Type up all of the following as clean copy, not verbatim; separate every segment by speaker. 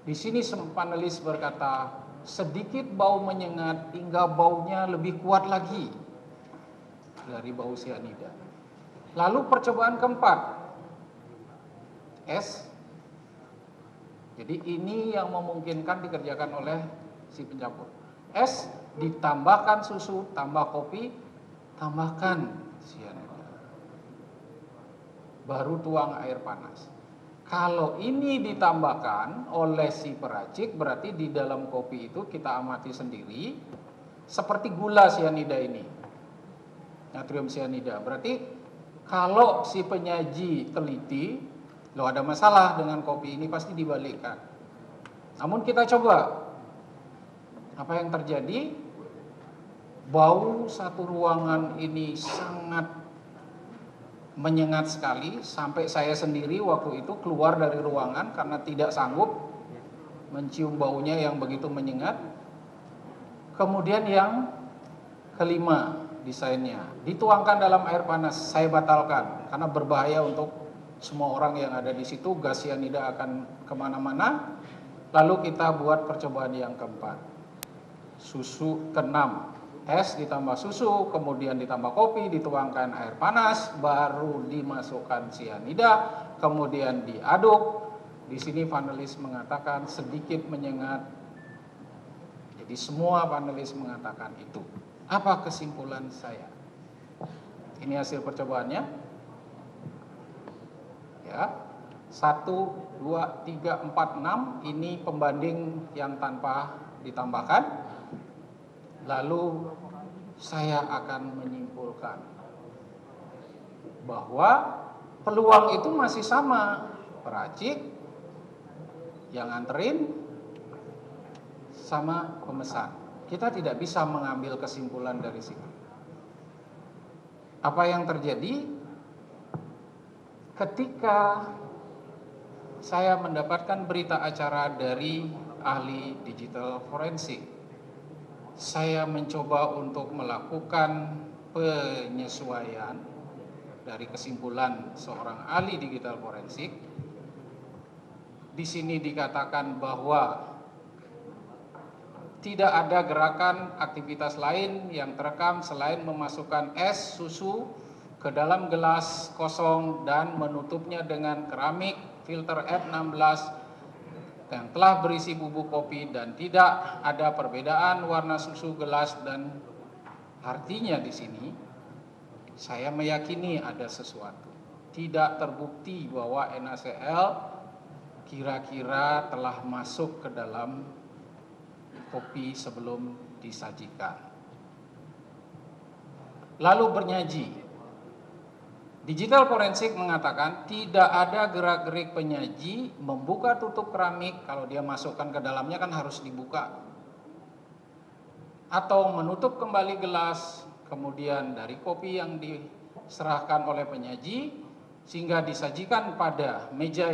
Speaker 1: Di sini panelis berkata, sedikit bau menyengat hingga baunya lebih kuat lagi dari bau sianida. Lalu percobaan keempat, es. Jadi ini yang memungkinkan dikerjakan oleh si pencampur. Es ditambahkan susu, tambah kopi, tambahkan sianida. Baru tuang air panas. Kalau ini ditambahkan oleh si peracik, berarti di dalam kopi itu kita amati sendiri seperti gula sianida ini, natrium sianida. Berarti kalau si penyaji teliti, loh ada masalah dengan kopi ini, pasti dibalikkan. Namun kita coba, apa yang terjadi? Bau satu ruangan ini sangat menyengat sekali, sampai saya sendiri waktu itu keluar dari ruangan karena tidak sanggup mencium baunya yang begitu menyengat. Kemudian yang kelima desainnya, dituangkan dalam air panas, saya batalkan karena berbahaya untuk semua orang yang ada di situ, gas sianida akan kemana-mana. Lalu kita buat percobaan yang keempat, susu keenam, es ditambah susu, kemudian ditambah kopi, dituangkan air panas, baru dimasukkan sianida, kemudian diaduk. Di sini panelis mengatakan sedikit menyengat. Jadi semua panelis mengatakan itu. Apa kesimpulan saya? Ini hasil percobaannya. Ya. 1, 2, 3, 4, 6 ini pembanding yang tanpa ditambahkan. Lalu saya akan menyimpulkan bahwa peluang itu masih sama, peracik yang nganterin sama pemesan. Kita tidak bisa mengambil kesimpulan dari situ. Apa yang terjadi ketika saya mendapatkan berita acara dari ahli digital forensik? Saya mencoba untuk melakukan penyesuaian dari kesimpulan seorang ahli digital forensik. Di sini dikatakan bahwa tidak ada gerakan aktivitas lain yang terekam selain memasukkan es susu ke dalam gelas kosong dan menutupnya dengan keramik filter F16 yang telah berisi bubuk kopi, dan tidak ada perbedaan warna susu gelas. Dan artinya di sini saya meyakini ada sesuatu. Tidak terbukti bahwa NaCl kira-kira telah masuk ke dalam kopi sebelum disajikan. Lalu bernyaji. Digital forensik mengatakan tidak ada gerak-gerik penyaji membuka tutup keramik. Kalau dia masukkan ke dalamnya kan harus dibuka, atau menutup kembali gelas, kemudian dari kopi yang diserahkan oleh penyaji sehingga disajikan pada meja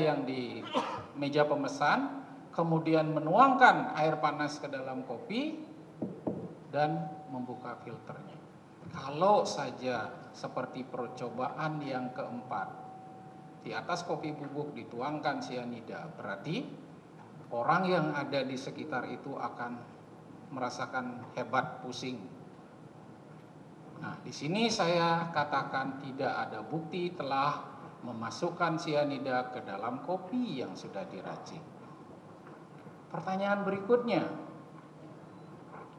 Speaker 1: meja pemesan, kemudian menuangkan air panas ke dalam kopi dan membuka filternya. Kalau saja seperti percobaan yang keempat, di atas kopi bubuk dituangkan sianida, berarti orang yang ada di sekitar itu akan merasakan hebat pusing. Nah, di sini saya katakan tidak ada bukti telah memasukkan sianida ke dalam kopi yang sudah diracik. Pertanyaan berikutnya,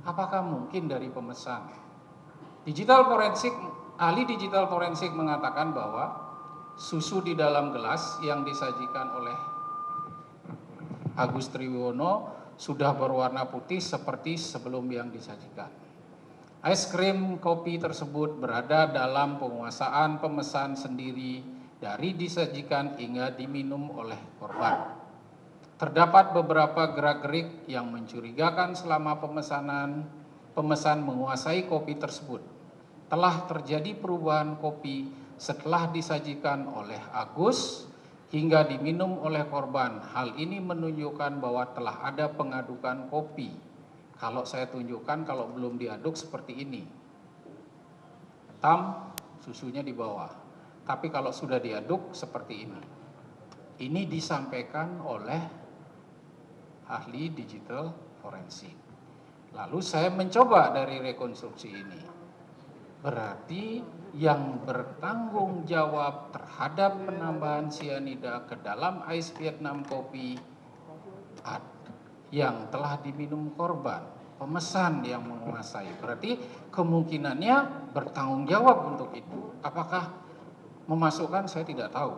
Speaker 1: apakah mungkin dari pemesan? Ahli digital forensik mengatakan bahwa susu di dalam gelas yang disajikan oleh Agus Triwono sudah berwarna putih seperti sebelum yang disajikan. Es krim kopi tersebut berada dalam penguasaan pemesan sendiri dari disajikan hingga diminum oleh korban. Terdapat beberapa gerak-gerik yang mencurigakan selama pemesan menguasai kopi tersebut. Telah terjadi perubahan kopi setelah disajikan oleh Agus hingga diminum oleh korban. Hal ini menunjukkan bahwa telah ada pengadukan kopi. Kalau saya tunjukkan, kalau belum diaduk seperti ini, hitam, susunya di bawah. Tapi kalau sudah diaduk seperti ini. Ini disampaikan oleh ahli digital forensik. Lalu saya mencoba dari rekonstruksi ini. Berarti yang bertanggung jawab terhadap penambahan cyanida ke dalam ais Vietnam kopi yang telah diminum korban, pemesan yang menguasai. Berarti kemungkinannya bertanggung jawab untuk itu. Apakah memasukkan, saya tidak tahu.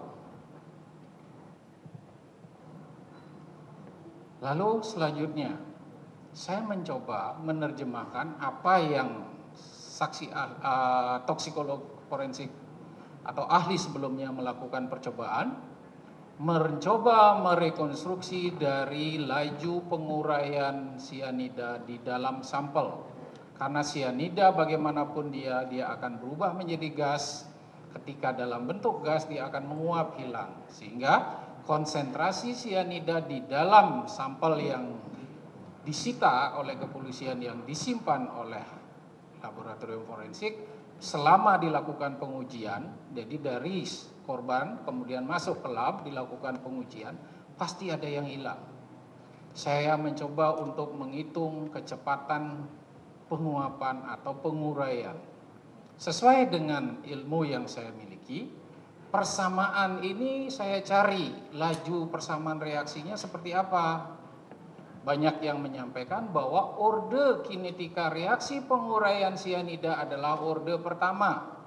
Speaker 1: Lalu selanjutnya, saya mencoba menerjemahkan apa yang saksi toksikolog forensik atau ahli sebelumnya melakukan percobaan, mencoba merekonstruksi dari laju penguraian cyanida di dalam sampel. Karena cyanida bagaimanapun dia akan berubah menjadi gas. Ketika dalam bentuk gas dia akan menguap hilang. Sehingga konsentrasi cyanida di dalam sampel yang disita oleh kepolisian yang disimpan oleh laboratorium forensik selama dilakukan pengujian, jadi dari korban kemudian masuk ke lab dilakukan pengujian, pasti ada yang hilang. Saya mencoba untuk menghitung kecepatan penguapan atau penguraian. Sesuai dengan ilmu yang saya miliki, persamaan ini saya cari laju persamaan reaksinya seperti apa. Banyak yang menyampaikan bahwa orde kinetika reaksi penguraian cyanida adalah orde pertama.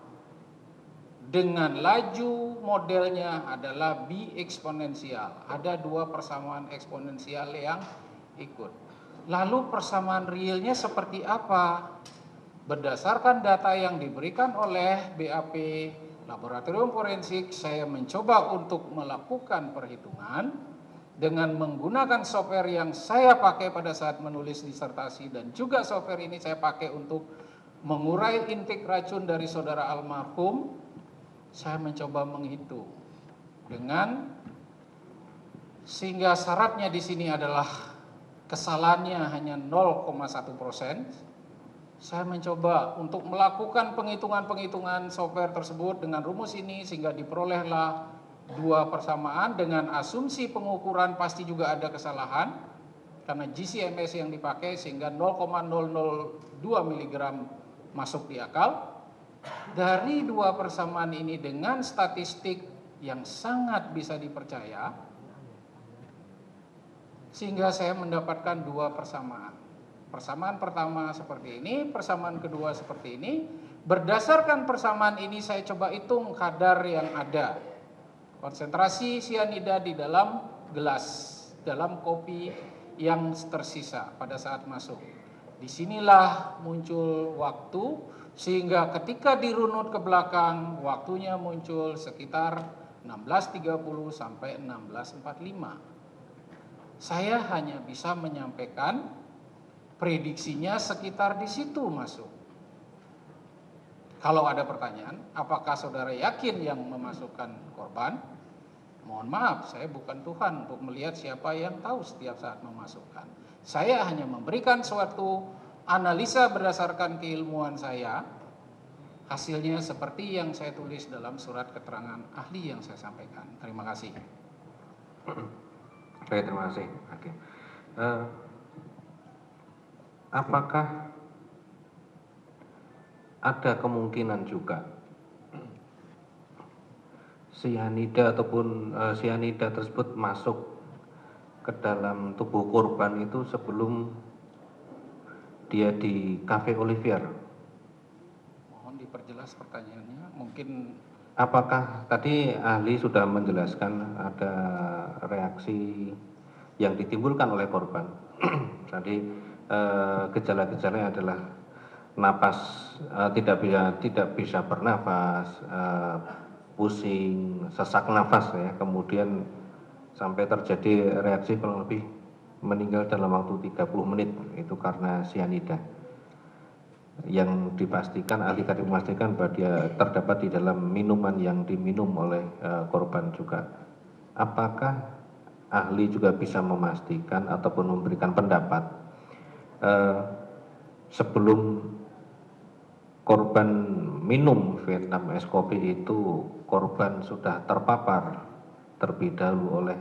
Speaker 1: Dengan laju modelnya adalah bi eksponensial. Ada 2 persamaan eksponensial yang ikut. Lalu persamaan realnya seperti apa? Berdasarkan data yang diberikan oleh BAP Laboratorium Forensik, saya mencoba untuk melakukan perhitungan dengan menggunakan software yang saya pakai pada saat menulis disertasi, dan juga software ini saya pakai untuk mengurai intake racun dari saudara almarhum. Saya mencoba menghitung dengan sehingga syaratnya di sini adalah kesalahannya hanya 0,1%. Saya mencoba untuk melakukan penghitungan-penghitungan software tersebut dengan rumus ini sehingga diperolehlah 2 persamaan dengan asumsi pengukuran pasti juga ada kesalahan karena GCMS yang dipakai sehingga 0,002 mg masuk di akal. Dari 2 persamaan ini dengan statistik yang sangat bisa dipercaya sehingga saya mendapatkan 2 persamaan. Persamaan pertama seperti ini, persamaan kedua seperti ini. Berdasarkan persamaan ini saya coba hitung kadar yang ada. Konsentrasi cyanida di dalam gelas, dalam kopi yang tersisa pada saat masuk. Disinilah muncul waktu, sehingga ketika dirunut ke belakang, waktunya muncul sekitar 16.30 sampai 16.45. Saya hanya bisa menyampaikan prediksinya sekitar di situ masuk. Kalau ada pertanyaan, apakah saudara yakin yang memasukkan korban? Mohon maaf, saya bukan Tuhan untuk melihat siapa yang tahu setiap saat memasukkan. Saya hanya memberikan suatu analisa berdasarkan keilmuan saya. Hasilnya seperti yang saya tulis dalam surat keterangan ahli yang saya sampaikan. Terima kasih.
Speaker 2: Baik, terima kasih. Oke. Apakah ada kemungkinan juga cyanida ataupun cyanida tersebut masuk ke dalam tubuh korban itu sebelum dia di Cafe Olivier?
Speaker 1: Mohon diperjelas pertanyaannya. Mungkin
Speaker 2: apakah tadi ahli sudah menjelaskan ada reaksi yang ditimbulkan oleh korban. Tadi gejala-gejalanya adalah napas tidak bisa bernafas, pusing, sesak nafas ya, kemudian sampai terjadi reaksi kurang lebih meninggal dalam waktu 30 menit itu karena cyanida yang dipastikan, ahli tadi memastikan bahwa dia terdapat di dalam minuman yang diminum oleh korban juga. Apakah ahli juga bisa memastikan ataupun memberikan pendapat sebelum korban minum Vietnam es kopi itu korban sudah terpapar terlebih dahulu oleh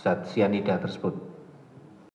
Speaker 2: zat cyanida tersebut?